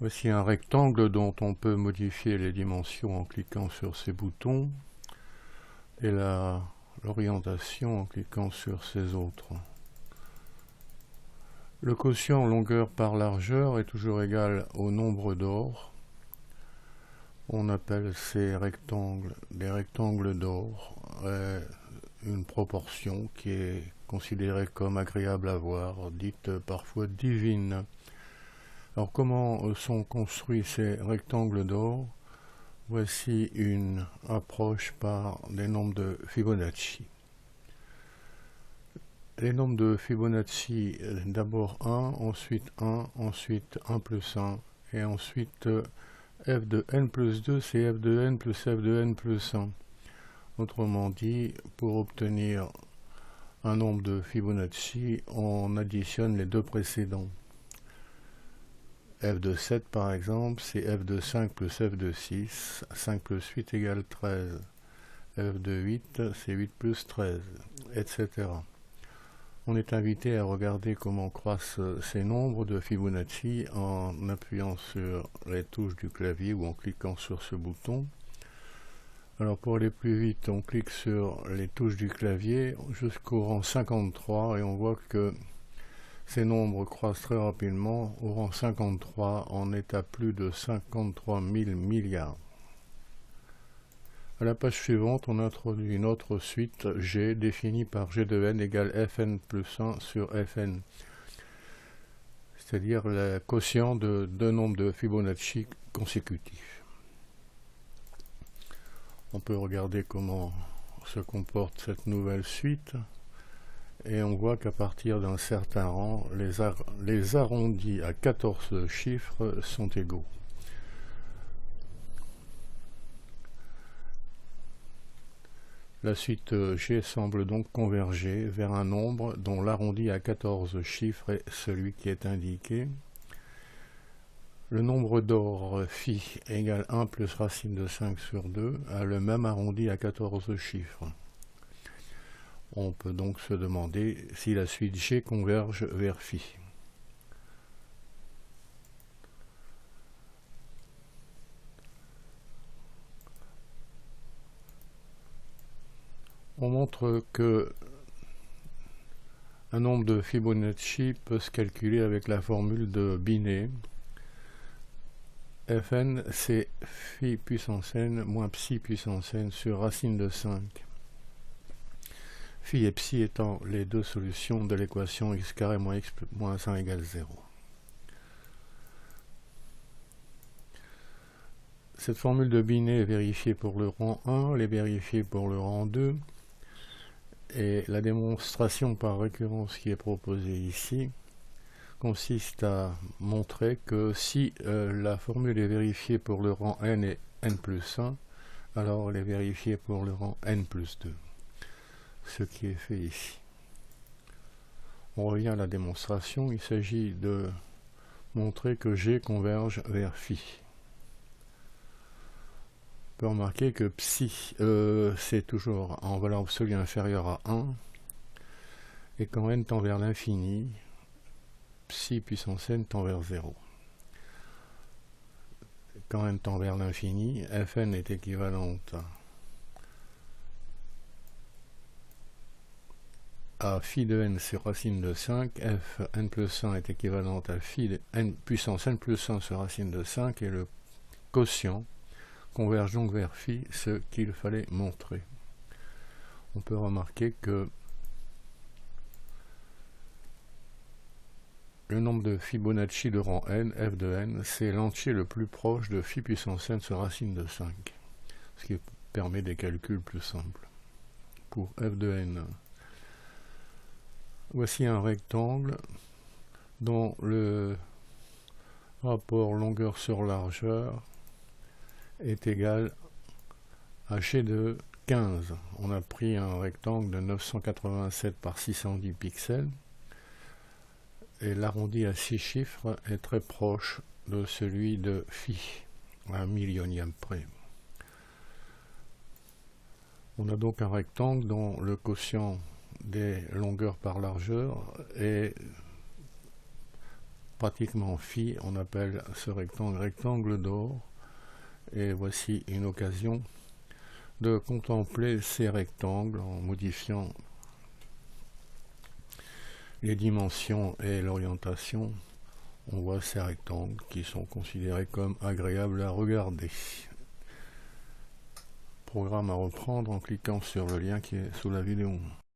Voici un rectangle dont on peut modifier les dimensions en cliquant sur ces boutons et l'orientation en cliquant sur ces autres. Le quotient longueur par largeur est toujours égal au nombre d'or. On appelle ces rectangles des rectangles d'or, une proportion qui est considérée comme agréable à voir, dite parfois divine. Alors comment sont construits ces rectangles d'or? Voici une approche par des nombres de Fibonacci. Les nombres de Fibonacci, d'abord 1, ensuite 1, ensuite 1 plus 1, et ensuite f de n plus 2, c'est f de n plus f de n plus 1. Autrement dit, pour obtenir un nombre de Fibonacci, on additionne les deux précédents. F de 7 par exemple, c'est f de 5 plus f de 6, 5 plus 8 égale 13. F de 8, c'est 8 plus 13, etc. On est invité à regarder comment croissent ces nombres de Fibonacci en appuyant sur les touches du clavier ou en cliquant sur ce bouton. Alors pour aller plus vite, on clique sur les touches du clavier jusqu'au rang 53 et on voit que ces nombres croissent très rapidement. Au rang 53, on est à plus de 53 000 milliards. À la page suivante, on introduit une autre suite G définie par G de n égale Fn plus 1 sur Fn, c'est-à-dire le quotient de deux nombres de Fibonacci consécutifs. On peut regarder comment se comporte cette nouvelle suite. Et on voit qu'à partir d'un certain rang, les arrondis à 14 chiffres sont égaux. La suite G semble donc converger vers un nombre dont l'arrondi à 14 chiffres est celui qui est indiqué. Le nombre d'or phi égale 1 plus racine de 5 sur 2 a le même arrondi à 14 chiffres. On peut donc se demander si la suite G converge vers phi. On montre que un nombre de Fibonacci peut se calculer avec la formule de Binet. Fn, c'est phi puissance n moins psi puissance n sur racine de 5. Phi et psi étant les deux solutions de l'équation x carré moins x moins 1 égale 0. Cette formule de Binet est vérifiée pour le rang 1, elle est vérifiée pour le rang 2, et la démonstration par récurrence qui est proposée ici consiste à montrer que si la formule est vérifiée pour le rang n et n plus 1, alors elle est vérifiée pour le rang n plus 2. Ce qui est fait ici. On revient à la démonstration, il s'agit de montrer que G converge vers phi. On peut remarquer que psi, c'est toujours en valeur absolue inférieure à 1, et quand n tend vers l'infini, psi puissance n tend vers 0. Quand n tend vers l'infini, Fn est équivalente à phi de n sur racine de 5, f n plus 1 est équivalente à phi de n puissance n plus 1 sur racine de 5, et le quotient converge donc vers phi, ce qu'il fallait montrer. On peut remarquer que le nombre de Fibonacci de rang n, f de n, c'est l'entier le plus proche de phi puissance n sur racine de 5, ce qui permet des calculs plus simples. Pour f de n, voici un rectangle dont le rapport longueur sur largeur est égal à G de 15. On a pris un rectangle de 987 par 610 pixels et l'arrondi à 6 chiffres est très proche de celui de phi, à un millionième près. On a donc un rectangle dont le quotient des longueurs par largeur est pratiquement phi, on appelle ce rectangle rectangle d'or. Et voici une occasion de contempler ces rectangles en modifiant les dimensions et l'orientation. On voit ces rectangles qui sont considérés comme agréables à regarder. Programme à reprendre en cliquant sur le lien qui est sous la vidéo.